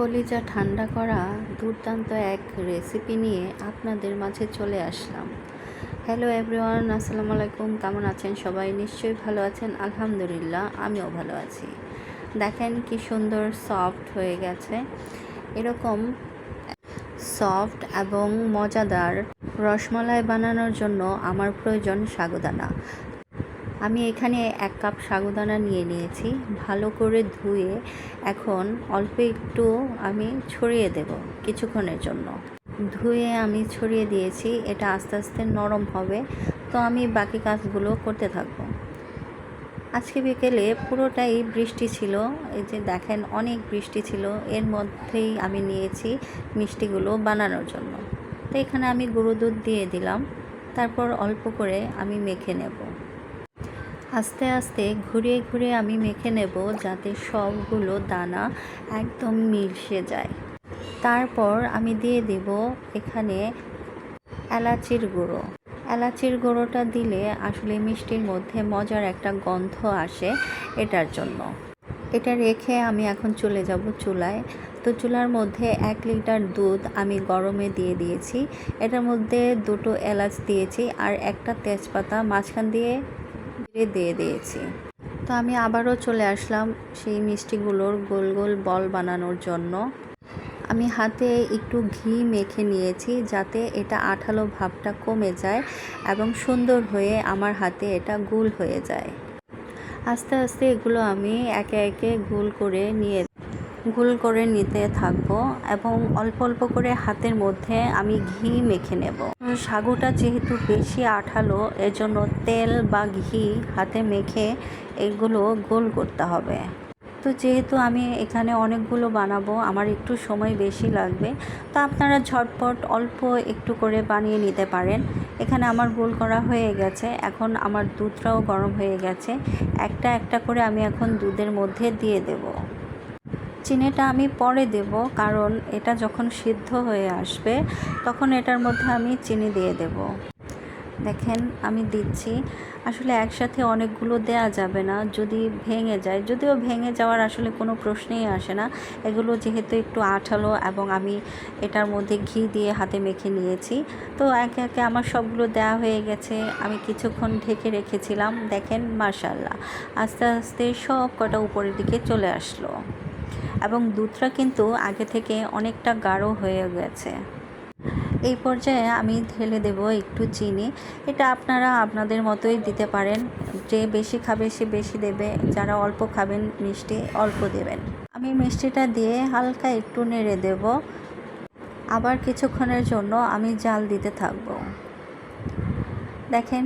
কলিজা ঠান্ডা করা দুর্দান্ত এক রেসিপি নিয়ে আপনাদের মাঝে চলে আসলাম। হ্যালো এভরিওয়ান, আসসালামু আলাইকুম। কেমন আছেন সবাই? নিশ্চয়ই ভালো আছেন। আলহামদুলিল্লাহ, আমিও ভালো আছি। দেখেন কি সুন্দর সফট হয়ে গেছে। এরকম সফট এবং মজাদার রসমালাই বানানোর জন্য আমার প্রয়োজন সাগুদানা। আমি এখানে 1 কাপ সাগুদানা নিয়ে নিয়েছি। ভালো করে ধুয়ে এখন অল্প একটু আমি ছড়িয়ে দেব কিছুক্ষণের জন্য। ধুয়ে আমি ছড়িয়ে দিয়েছি, এটা আস্তে আস্তে নরম হবে। তো আমি বাকি কাজগুলো করতে থাকব। আজকে বিকেলে পুরোটাই বৃষ্টি ছিল। এই যে দেখেন অনেক বৃষ্টি ছিল, এর মধ্যেই আমি নিয়েছি মিষ্টিগুলো বানানোর জন্য। তো এখানে আমি গুঁড়ো দুধ দিয়ে দিলাম, তারপর অল্প করে আমি মেখে নেব। আস্তে আস্তে ঘুরিয়ে ঘুরিয়ে আমি মেখে নেব যাতে সবগুলো দানা একদম মিশে যায়। তারপর আমি দিয়ে দেব এখানে এলাচির গুঁড়ো। এলাচির গুঁড়োটা দিলে আসলে মিষ্টির মধ্যে মজার একটা গন্ধ আসে, এটার জন্য। এটা রেখে আমি এখন চলে যাব চুলায়। তো চুলার মধ্যে 1 লিটার দুধ আমি গরমে দিয়ে দিয়েছি। এটার মধ্যে 2টো এলাচ দিয়েছি আর একটা তেজপাতা মাঝখান দিয়ে দিয়ে দিয়েছি। তো আমি আবারও চলে আসলাম সেই মিষ্টিগুলোর গোল গোল বল বানানোর জন্য। আমি হাতে একটু ঘি মেখে নিয়েছি যাতে এটা আঠালো ভাবটা কমে যায় এবং সুন্দর হয়ে আমার হাতে এটা গোল হয়ে যায়। আস্তে আস্তে এগুলো আমি একে একে গোল করে নিতে থাকবো এবং অল্প অল্প করে হাতের মধ্যে আমি ঘি মেখে নেব। সাগুটা যেহেতু বেশি আঠালো, এজন্য তেল বা ঘি হাতে মেখে এগুলো গোল করতে হবে। তো যেহেতু আমি এখানে অনেকগুলো বানাবো, আমার একটু সময় বেশি লাগবে, তো আপনারা ঝটপট অল্প একটু করে বানিয়ে নিতে পারেন। এখানে আমার গোল করা হয়ে গেছে। এখন আমার দুধটাও গরম হয়ে গেছে। একটা একটা করে আমি এখন দুধের মধ্যে দিয়ে দেব। চিনিটা আমি পরে দেব, কারণ এটা যখন সিদ্ধ হয়ে আসবে তখন এটার মধ্যে আমি চিনি দিয়ে দেব। দেখেন আমি দিচ্ছি। আসলে একসাথে অনেকগুলো দেয়া যাবে না, যদি ভেঙে যায়। যদিও ভেঙে যাওয়ার আসলে কোনো প্রশ্নই আসে না। এগুলো যেহেতু একটু আঠালো এবং আমি এটার মধ্যে ঘি দিয়ে হাতে মেখে নিয়েছি, তো একে একে আমার সবগুলো দেওয়া হয়ে গেছে। আমি কিছুক্ষণ ঢেকে রেখেছিলাম। দেখেন মাশাআল্লাহ, আস্তে আস্তে সব কটা উপরের দিকে চলে আসলো এবং দুধটা কিন্তু আগে থেকে অনেকটা গাঢ় হয়ে গেছে। এই পর্যায়ে আমি ঢেলে দেব একটু চিনি। এটা আপনারা আপনাদের মতোই দিতে পারেন। যে বেশি খাবে সে বেশি দেবে, যারা অল্প খাবেন মিষ্টি অল্প দেবেন। আমি মিষ্টিটা দিয়ে হালকা একটু নেড়ে দেব। আবার কিছুক্ষণের জন্য আমি জাল দিতে থাকব। দেখেন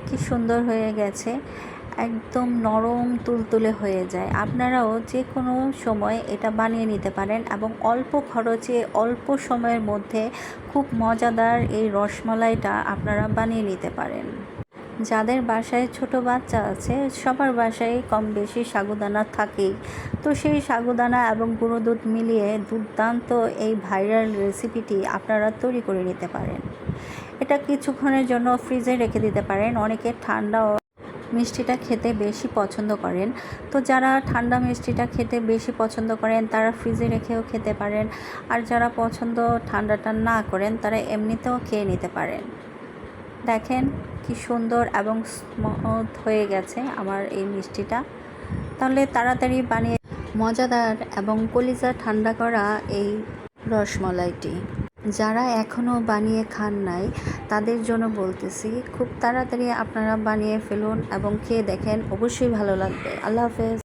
কি সুন্দর হয়ে গেছে, একদম নরম তুলতুলে হয়ে যায়। আপনারাও যে কোনো সময় এটা বানিয়ে নিতে পারেন এবং অল্প খরচে অল্প সময়ের মধ্যে খুব মজাদার এই রসমালাইটা আপনারা বানিয়ে নিতে পারেন। যাদের বাসায় ছোট বাচ্চা আছে, সবার বাসায় কম বেশি সাগুদানা থাকেই। তো সেই সাগুদানা এবং গুঁড়ো দুধ মিলিয়ে দুর্দান্ত এই ভাইরাল রেসিপিটি আপনারা তৈরি করে নিতে পারেন। এটা কিছুক্ষণের জন্য ফ্রিজে রেখে দিতে পারেন। অনেকে ঠান্ডা মিষ্টিটা খেতে বেশি পছন্দ করেন, তো যারা ঠান্ডা মিষ্টিটা খেতে বেশি পছন্দ করেন তারা ফ্রিজে রেখেও খেতে পারেন। আর যারা পছন্দ ঠান্ডাটা না করেন তারা এমনিতেও খেয়ে নিতে পারেন। দেখেন কি সুন্দর এবং স্মুথ হয়ে গেছে আমার এই মিষ্টিটা। তাহলে তাড়াতাড়ি বানিয়ে মজাদার এবং কলিজা ঠান্ডা করা এই রসমালাইটি যারা এখনও বানিয়ে খান নাই তাদের জন্য বলতেছি, খুব তাড়াতাড়ি আপনারা বানিয়ে ফেলুন এবং খেয়ে দেখেন, অবশ্যই ভালো লাগবে। আল্লাহ হাফেজ।